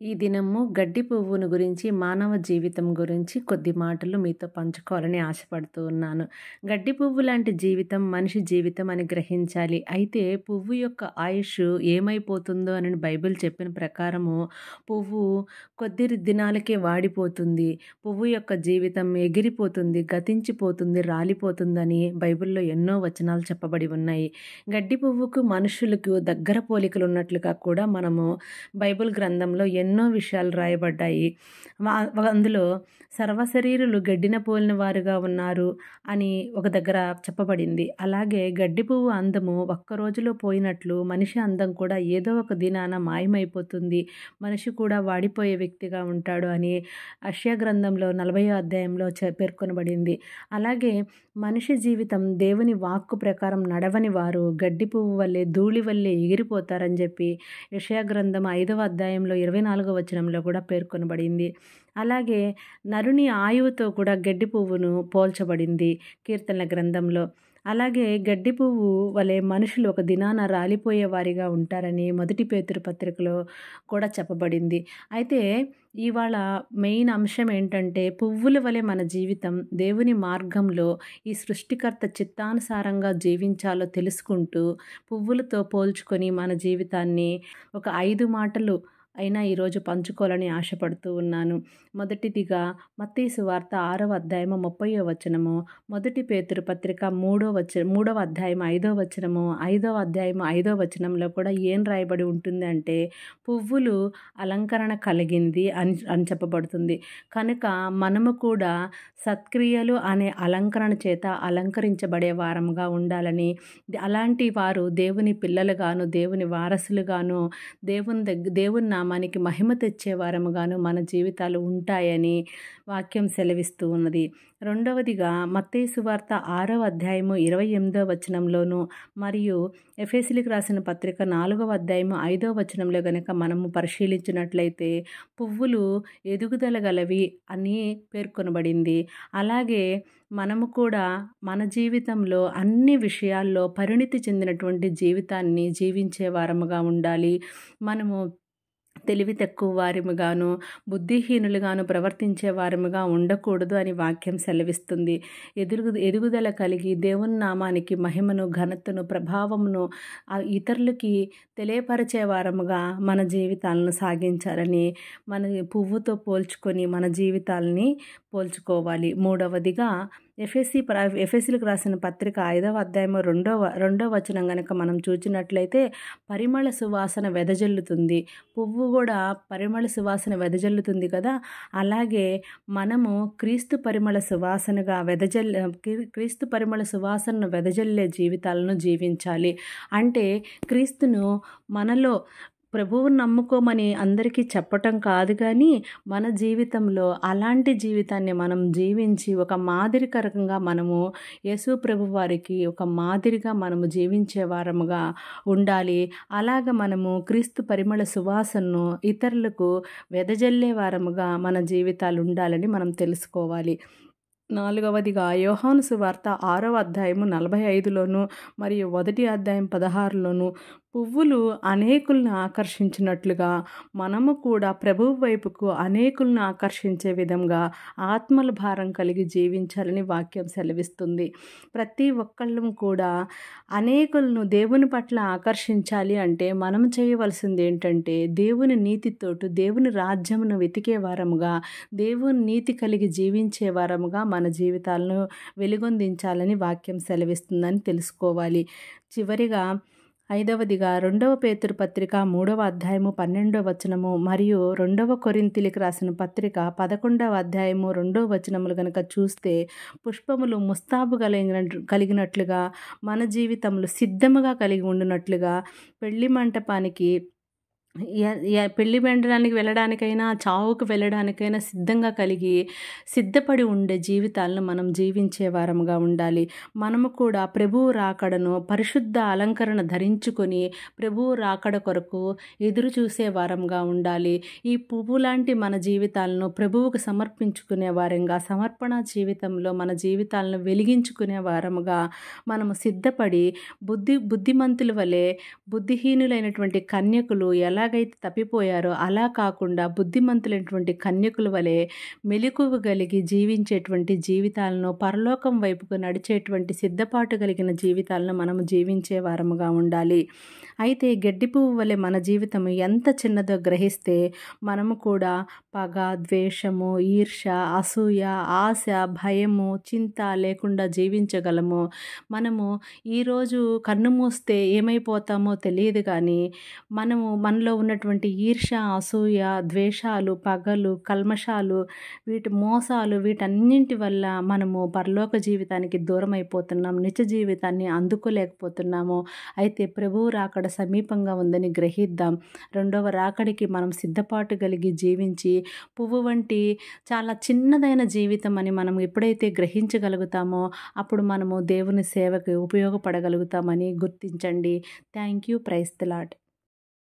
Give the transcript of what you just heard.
ఈ దినము గడ్డి పువ్వును గురించి, మానవ జీవితం గురించి కొద్ది మాటలు మీతో పంచుకోవాలని ఆశపడుతూ ఉన్నాను. గడ్డి పువ్వు లాంటి జీవితం మనిషి జీవితం అని గ్రహించాలి. అయితే పువ్వు యొక్క ఆయుష్ ఏమైపోతుందో అని బైబిల్ చెప్పిన ప్రకారము పువ్వు కొద్ది దినాలకే వాడిపోతుంది. పువ్వు యొక్క జీవితం ఎగిరిపోతుంది, గతించిపోతుంది, రాలిపోతుందని బైబిల్‌లో ఎన్నో వచనాలు చెప్పబడి ఉన్నాయి. గడ్డి పువ్వుకు మనుషులకు దగ్గర పోలికలు ఉన్నట్లుగా కూడా మనము బైబిల్ గ్రంథంలో ఎన్నో విషయాలు రాయబడ్డాయి. అందులో సర్వశరీరులు గడ్డిన పోలిన వారుగా ఉన్నారు అని ఒక దగ్గర చెప్పబడింది. అలాగే గడ్డి పువ్వు అందము ఒక్క రోజులో పోయినట్లు మనిషి అందం కూడా ఏదో ఒక దినాన మాయమైపోతుంది. మనిషి కూడా వాడిపోయే వ్యక్తిగా ఉంటాడు అని యెషయా గ్రంథంలో 40వ అధ్యాయంలో పేర్కొనబడింది. అలాగే మనిషి జీవితం దేవుని వాక్కు ప్రకారం నడవని వారు గడ్డి పువ్వు వల్లే ధూళి వల్లే ఎగిరిపోతారని చెప్పి యెషయా గ్రంథం 5వ అధ్యాయంలో 24వ వచనంలో కూడా పేర్కొనబడింది. అలాగే నరుని ఆయువుతో కూడా గడ్డి పువ్వును పోల్చబడింది కీర్తనల గ్రంథంలో. అలాగే గడ్డి పువ్వు వలె మనుషులు ఒక దినాన రాలిపోయే వారిగా ఉంటారని మొదటి పేతురు పత్రికలో కూడా చెప్పబడింది. అయితే ఇవాళ మెయిన్ అంశం ఏంటంటే పువ్వుల వలె మన జీవితం దేవుని మార్గంలో ఈ సృష్టికర్త చిత్తానుసారంగా జీవించాలో తెలుసుకుంటూ పువ్వులతో పోల్చుకొని మన జీవితాన్ని ఒక 5 మాటలు అయినా ఈరోజు పంచుకోవాలని ఆశపడుతూ ఉన్నాను. మొదటిదిగా మత్తయి సువార్త 6వ అధ్యాయము 30వ వచనము, మొదటి పేతురు పత్రిక 3వ అధ్యాయం 5వ వచనము, 5వ అధ్యాయం 5వ వచనంలో కూడా ఏం రాయబడి ఉంటుంది అంటే పువ్వులు అలంకరణ కలిగింది అని చెప్పబడుతుంది. కనుక మనము కూడా సత్క్రియలు అనే అలంకరణ చేత అలంకరించబడే వారముగా ఉండాలని, అలాంటి వారు దేవుని పిల్లలుగాను దేవుని వారసులుగాను దేవుని నామానికి మహిమ తెచ్చే వారముగాను మన జీవితాలు ఉంటాయని వాక్యం సెలవిస్తూ ఉన్నది. రెండవదిగా మత్తయి సువార్త 6వ అధ్యాయము 28వ వచనంలోను మరియు ఎఫెసీయులకు రాసిన పత్రిక 4వ అధ్యాయము 5వ వచనంలో గనుక మనము పరిశీలించినట్లయితే పువ్వులు ఎదుగుదల గలవి అని పేర్కొనబడింది. అలాగే మనము కూడా మన జీవితంలో అన్ని విషయాల్లో పరిణితి చెందినటువంటి జీవితాన్ని జీవించే వారముగా ఉండాలి. మనము తెలివి తక్కువ వారిముగాను బుద్ధిహీనులుగాను ప్రవర్తించే వారముగా ఉండకూడదు అని వాక్యం సెలవిస్తుంది. ఎదుగుదల కలిగి దేవుని నామానికి మహిమను ఘనతను ప్రభావమును ఇతరులకి తెలియపరిచే వారముగా మన జీవితాలను సాగించాలని మన పువ్వుతో పోల్చుకొని మన జీవితాలని పోల్చుకోవాలి. మూడవదిగా ఎఫెసీయులకు రాసిన పత్రిక 5వ అధ్యాయము 2వ వచనం కనుక మనం చూచినట్లయితే పరిమళ సువాసన వెదజల్లుతుంది. పువ్వు కూడా పరిమళ సువాసన వెదజల్లుతుంది కదా. అలాగే మనము క్రీస్తు పరిమళ సువాసనను వెదజల్లే జీవితాలను జీవించాలి. అంటే క్రీస్తును మనలో ప్రభువును నమ్ముకోమని అందరికీ చెప్పటం కాదు, కానీ మన జీవితంలో అలాంటి జీవితాన్ని మనం జీవించి ఒక మాదిరికరంగా మనము యేసు ప్రభు వారికి ఒక మాదిరిగా మనము జీవించే వారముగా ఉండాలి. అలాగ మనము క్రీస్తు పరిమళ సువాసనను ఇతరులకు వెదజల్లే వారముగా మన జీవితాలు ఉండాలని మనం తెలుసుకోవాలి. నాలుగవదిగా యోహాను సువార్త 6వ అధ్యాయము 45లోను మరియు 1వ అధ్యాయం 16లోను పువ్వులు అనేకులను ఆకర్షించినట్లుగా మనము కూడా ప్రభువు వైపుకు అనేకులను ఆకర్షించే విధంగా ఆత్మల భారం కలిగి జీవించాలని వాక్యం సెలవిస్తుంది. ప్రతి ఒక్కళ్ళం కూడా అనేకులను దేవుని పట్ల ఆకర్షించాలి అంటే మనం చేయవలసింది ఏంటంటే దేవుని నీతితోటి దేవుని రాజ్యమును వెతికే వారముగా దేవుని నీతి కలిగి జీవించే వారముగా మన జీవితాలను వెలుగొందించాలని వాక్యం సెలవిస్తుందని తెలుసుకోవాలి. చివరిగా 5వదిగా 2వ పేతురు పత్రిక 3వ అధ్యాయము 12వ వచనము మరియు 2వ కొరింథీయులకు రాసిన పత్రిక 11వ అధ్యాయము 2వ వచనములు కనుక చూస్తే పుష్పములు ముస్తాబు కలిగినట్లుగా మన జీవితంలో సిద్ధముగా కలిగి ఉండినట్లుగా పెళ్లి మంటపానికి పెళ్లి మండపానికి వెళ్ళడానికైనా చావుకు వెళ్ళడానికైనా సిద్ధపడి ఉండే జీవితాలను మనం జీవించే వారముగా ఉండాలి. మనము కూడా ప్రభువు రాకడను పరిశుద్ధ అలంకరణ ధరించుకొని ప్రభువు రాకడ కొరకు ఎదురు చూసే వారంగా ఉండాలి. ఈ పువ్వు లాంటి మన జీవితాలను ప్రభువుకు సమర్పించుకునే వారంగా సమర్పణ జీవితంలో మన జీవితాలను వెలిగించుకునే వారముగా మనము సిద్ధపడి బుద్ధిమంతుల వలె బుద్ధిహీనులైనటువంటి కన్యకులు ఎలా ఎలాగైతే తప్పిపోయారో అలా కాకుండా బుద్ధిమంతులైనటువంటి కన్యకుల వలె మెలకువ కలిగి జీవించేటువంటి జీవితాలను, పరలోకం వైపుకు నడిచేటువంటి సిద్ధపాటు కలిగిన జీవితాలను మనము జీవించే వారముగా ఉండాలి. అయితే గడ్డి పువ్వు వలె మన జీవితం ఎంత చిన్నదో గ్రహిస్తే మనము కూడా పగ, ద్వేషము, ఈర్ష్య, అసూయ, ఆశ, భయము, చింత లేకుండా జీవించగలము. మనము ఈరోజు కన్ను మూస్తే ఏమైపోతామో తెలియదు కానీ మనలో ఉన్నటువంటి ఈర్ష్య, అసూయ, ద్వేషాలు, పగలు, కల్మషాలు, వీటి మోసాలు వీటన్నింటి వల్ల మనము పరలోక జీవితానికి దూరం అయిపోతున్నాం. నిత్య జీవితాన్ని అందుకోలేకపోతున్నాము. అయితే ప్రభువు రాకడ సమీపంగా ఉందని గ్రహిద్దాం. రెండవ రాకడికి మనం సిద్ధపాటు కలిగి జీవించి పువ్వు వంటి చాలా చిన్నదైన జీవితం అని మనం ఎప్పుడైతే గ్రహించగలుగుతామో అప్పుడు మనము దేవుని సేవకి ఉపయోగపడగలుగుతామని గుర్తించండి. Thank you. Praise the lord.